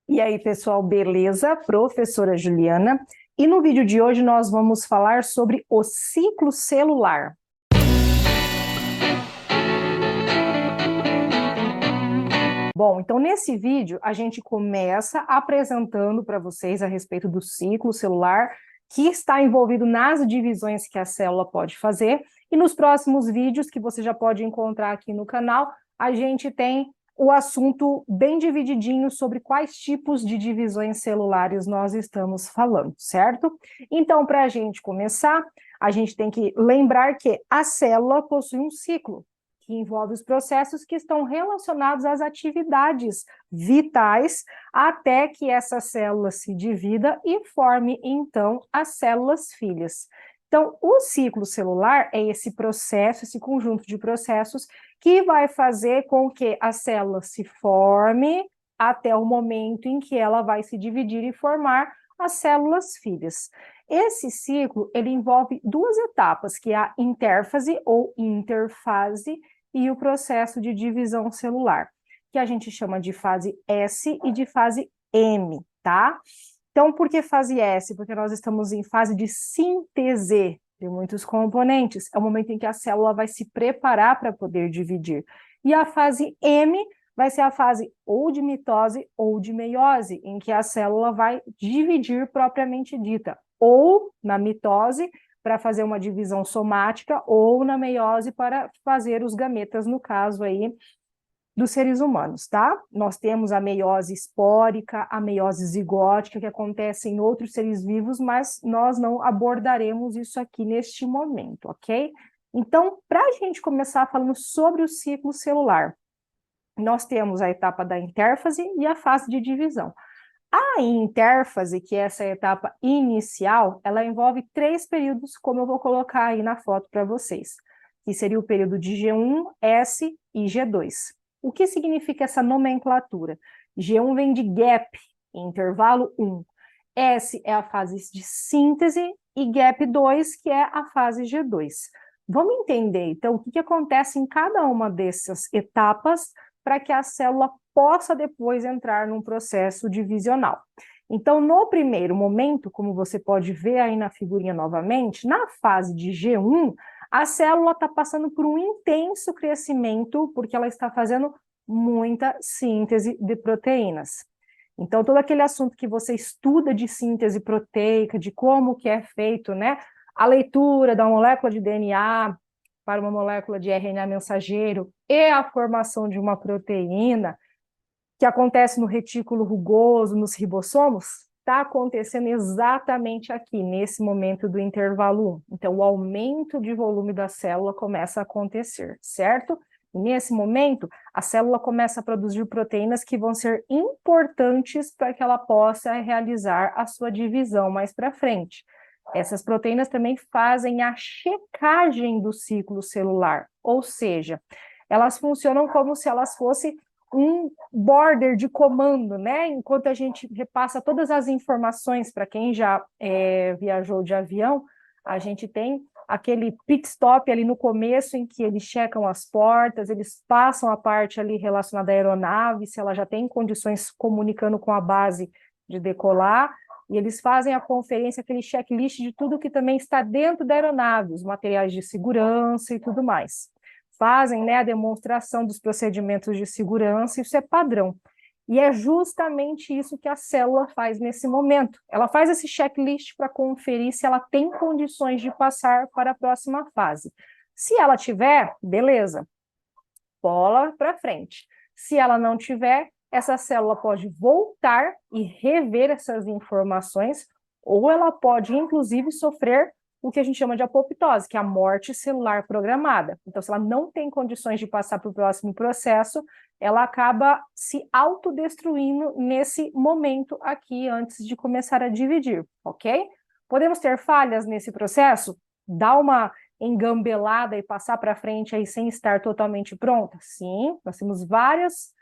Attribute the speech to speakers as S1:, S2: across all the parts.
S1: E aí, pessoal, beleza? Professora Juliana. E no vídeo de hoje nós vamos falar sobre o ciclo celular. Bom, então nesse vídeo a gente começa apresentando para vocês a respeito do ciclo celular que está envolvido nas divisões que a célula pode fazer. E nos próximos vídeos, que você já pode encontrar aqui no canal, a gente tem o assunto bem divididinho sobre quais tipos de divisões celulares nós estamos falando, certo? Então, para a gente começar, a gente tem que lembrar que a célula possui um ciclo, que envolve os processos que estão relacionados às atividades vitais, até que essa célula se divida e forme, então, as células filhas. Então, o ciclo celular é esse processo, esse conjunto de processos que vai fazer com que a célula se forme até o momento em que ela vai se dividir e formar as células filhas. Esse ciclo, ele envolve duas etapas, que é a intérfase ou interfase e o processo de divisão celular, que a gente chama de fase S e de fase M, tá? Então, por que fase S? Porque nós estamos em fase de síntese de muitos componentes. É o momento em que a célula vai se preparar para poder dividir. E a fase M vai ser a fase ou de mitose ou de meiose, em que a célula vai dividir propriamente dita, ou na mitose, para fazer uma divisão somática, ou na meiose para fazer os gametas, no caso aí dos seres humanos, tá? Nós temos a meiose espórica, a meiose zigótica, que acontece em outros seres vivos, mas nós não abordaremos isso aqui neste momento, ok? Então, para a gente começar falando sobre o ciclo celular, nós temos a etapa da intérfase e a fase de divisão. A intérfase, que é essa etapa inicial, ela envolve 3 períodos, como eu vou colocar aí na foto para vocês, que seria o período de G1, S e G2. O que significa essa nomenclatura? G1 vem de gap, intervalo 1. S é a fase de síntese e gap 2, que é a fase G2. Vamos entender, então, o que acontece em cada uma dessas etapas para que a célula possa depois entrar num processo divisional. Então, no primeiro momento, como você pode ver aí na figurinha novamente, na fase de G1, a célula está passando por um intenso crescimento, porque ela está fazendo muita síntese de proteínas. Então, todo aquele assunto que você estuda de síntese proteica, de como que é feito, né, a leitura da molécula de DNA para uma molécula de RNA mensageiro e a formação de uma proteína, que acontece no retículo rugoso, nos ribossomos, está acontecendo exatamente aqui, nesse momento do intervalo 1. Então, o aumento de volume da célula começa a acontecer, certo? E nesse momento, a célula começa a produzir proteínas que vão ser importantes para que ela possa realizar a sua divisão mais para frente. Essas proteínas também fazem a checagem do ciclo celular, ou seja, elas funcionam como se elas fossem um border de comando, né? Enquanto a gente repassa todas as informações para quem já viajou de avião, a gente tem aquele pit stop ali no começo em que eles checam as portas, eles passam a parte ali relacionada à aeronave, se ela já tem condições comunicando com a base de decolar, e eles fazem a conferência, aquele checklist de tudo que também está dentro da aeronave, os materiais de segurança e tudo mais. Fazem, né, a demonstração dos procedimentos de segurança, isso é padrão. E é justamente isso que a célula faz nesse momento. Ela faz esse checklist para conferir se ela tem condições de passar para a próxima fase. Se ela tiver, beleza, bola para frente. Se ela não tiver, essa célula pode voltar e rever essas informações, ou ela pode, inclusive, sofrer o que a gente chama de apoptose, que é a morte celular programada. Então, se ela não tem condições de passar para o próximo processo, ela acaba se autodestruindo nesse momento aqui, antes de começar a dividir, ok? Podemos ter falhas nesse processo? Dá uma engambelada e passar para frente aí sem estar totalmente pronta? Sim, nós temos várias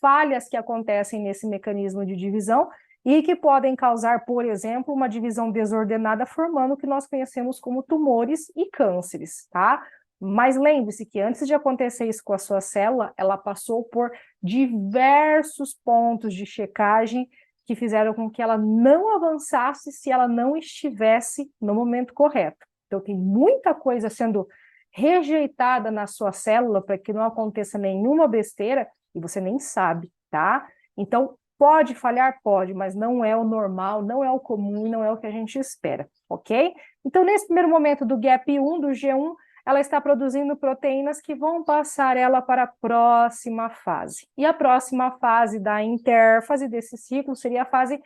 S1: falhas que acontecem nesse mecanismo de divisão e que podem causar, por exemplo, uma divisão desordenada, formando o que nós conhecemos como tumores e cânceres, tá? Mas lembre-se que antes de acontecer isso com a sua célula, ela passou por diversos pontos de checagem que fizeram com que ela não avançasse se ela não estivesse no momento correto. Então, tem muita coisa sendo rejeitada na sua célula para que não aconteça nenhuma besteira e você nem sabe, tá? Então, pode falhar? Pode, mas não é o normal, não é o comum, não é o que a gente espera, ok? Então, nesse primeiro momento do gap 1, do G1, ela está produzindo proteínas que vão passar ela para a próxima fase. E a próxima fase da intérfase desse ciclo seria a fase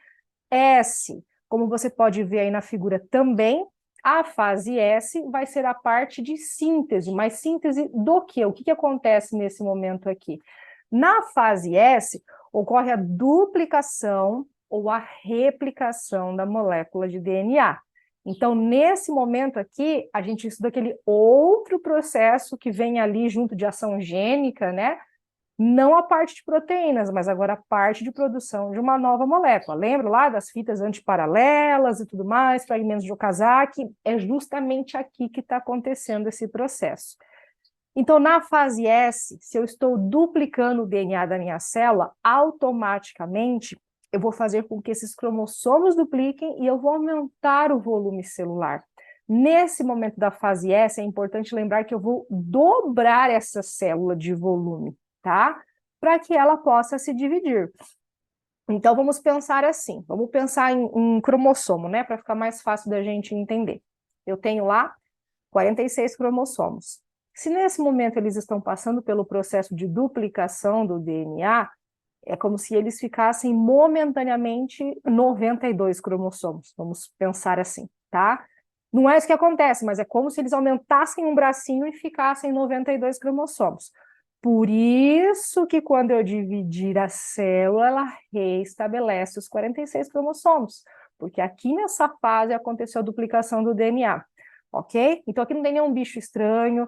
S1: S. Como você pode ver aí na figura também, a fase S vai ser a parte de síntese, mas síntese do quê? O que acontece nesse momento aqui? Na fase S, ocorre a duplicação ou a replicação da molécula de DNA. Então, nesse momento aqui, a gente estuda aquele outro processo que vem ali junto de ação gênica, né? Não a parte de proteínas, mas agora a parte de produção de uma nova molécula. Lembra lá das fitas antiparalelas e tudo mais, fragmentos de Okazaki? É justamente aqui que está acontecendo esse processo. Então, na fase S, se eu estou duplicando o DNA da minha célula, automaticamente eu vou fazer com que esses cromossomos dupliquem e eu vou aumentar o volume celular. Nesse momento da fase S, é importante lembrar que eu vou dobrar essa célula de volume, tá? Para que ela possa se dividir. Então, vamos pensar assim, vamos pensar em cromossomo, né? Para ficar mais fácil da gente entender. Eu tenho lá 46 cromossomos. Se nesse momento eles estão passando pelo processo de duplicação do DNA, é como se eles ficassem momentaneamente 92 cromossomos, vamos pensar assim, tá? Não é isso que acontece, mas é como se eles aumentassem um bracinho e ficassem 92 cromossomos. Por isso que quando eu dividir a célula, ela reestabelece os 46 cromossomos, porque aqui nessa fase aconteceu a duplicação do DNA, ok? Então aqui não tem nenhum bicho estranho,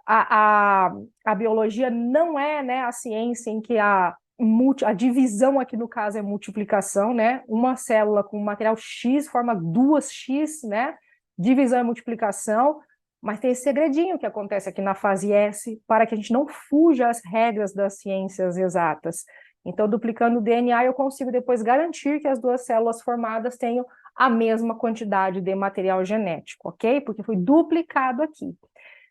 S1: a biologia não é, né, a ciência em que a divisão aqui no caso é multiplicação, né? Uma célula com material X forma duas X, né? Divisão é multiplicação, mas tem esse segredinho que acontece aqui na fase S para que a gente não fuja às regras das ciências exatas. Então, duplicando o DNA, eu consigo depois garantir que as duas células formadas tenham a mesma quantidade de material genético, ok? Porque foi duplicado aqui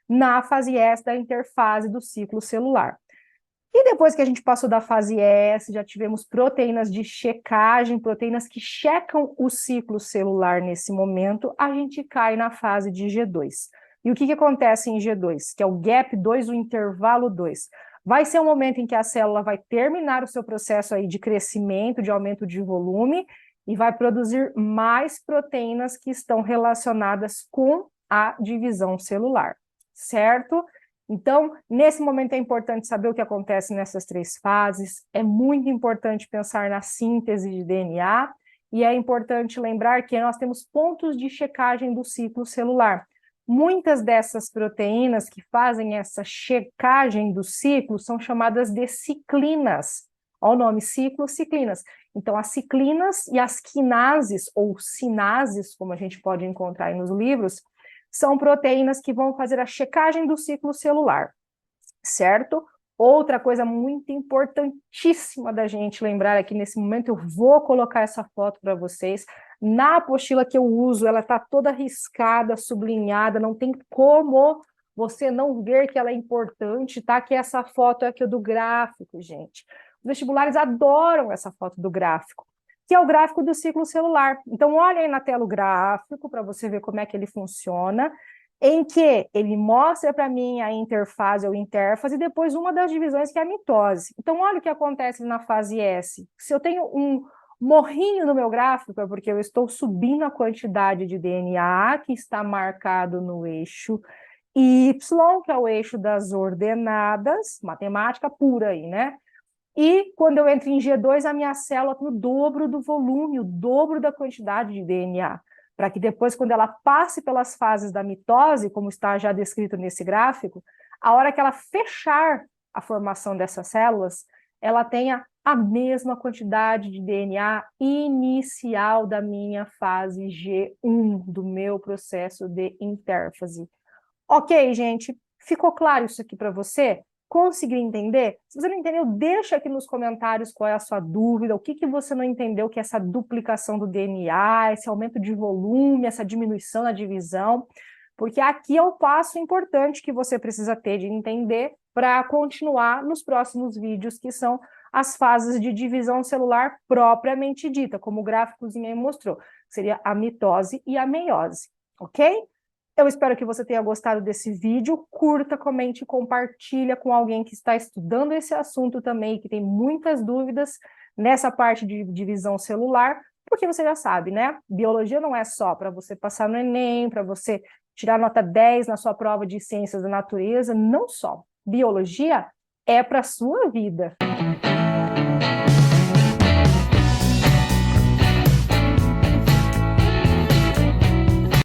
S1: na fase S da interfase do ciclo celular. E depois que a gente passou da fase S, já tivemos proteínas de checagem, proteínas que checam o ciclo celular nesse momento, a gente cai na fase de G2. E o que acontece em G2? Que é o gap 2, o intervalo 2. Vai ser um momento em que a célula vai terminar o seu processo aí de crescimento, de aumento de volume, e vai produzir mais proteínas que estão relacionadas com a divisão celular, certo? Então, nesse momento é importante saber o que acontece nessas três fases, é muito importante pensar na síntese de DNA, e é importante lembrar que nós temos pontos de checagem do ciclo celular. Muitas dessas proteínas que fazem essa checagem do ciclo são chamadas de ciclinas. Olha o nome, ciclo, ciclinas. Então, as ciclinas e as quinases, ou sinases, como a gente pode encontrar aí nos livros, são proteínas que vão fazer a checagem do ciclo celular, certo? Outra coisa muito importantíssima da gente lembrar aqui nesse momento, eu vou colocar essa foto para vocês. Na apostila que eu uso, ela está toda riscada, sublinhada, não tem como você não ver que ela é importante, tá? Que essa foto é aqui do gráfico, gente. Os vestibulares adoram essa foto do gráfico, que é o gráfico do ciclo celular. Então, olha aí na tela o gráfico, para você ver como é que ele funciona, em que ele mostra para mim a interfase ou intérfase e depois uma das divisões que é a mitose. Então, olha o que acontece na fase S. Se eu tenho um morrinho no meu gráfico, é porque eu estou subindo a quantidade de DNA que está marcado no eixo Y, que é o eixo das ordenadas, matemática pura aí, né? E quando eu entro em G2, a minha célula tem o dobro do volume, o dobro da quantidade de DNA, para que depois, quando ela passe pelas fases da mitose, como está já descrito nesse gráfico, a hora que ela fechar a formação dessas células, ela tenha a mesma quantidade de DNA inicial da minha fase G1, do meu processo de intérfase. Ok, gente? Ficou claro isso aqui para você? Conseguiu entender? Se você não entendeu, deixa aqui nos comentários qual é a sua dúvida, o que você não entendeu, que é essa duplicação do DNA, esse aumento de volume, essa diminuição na divisão, porque aqui é o passo importante que você precisa ter de entender para continuar nos próximos vídeos, que são as fases de divisão celular propriamente dita, como o gráficozinho aí mostrou, seria a mitose e a meiose, ok? Eu espero que você tenha gostado desse vídeo, curta, comente, compartilha com alguém que está estudando esse assunto também, que tem muitas dúvidas nessa parte de divisão celular, porque você já sabe, né? Biologia não é só para você passar no Enem, para você tirar nota 10 na sua prova de ciências da natureza, não só. Biologia é para a sua vida.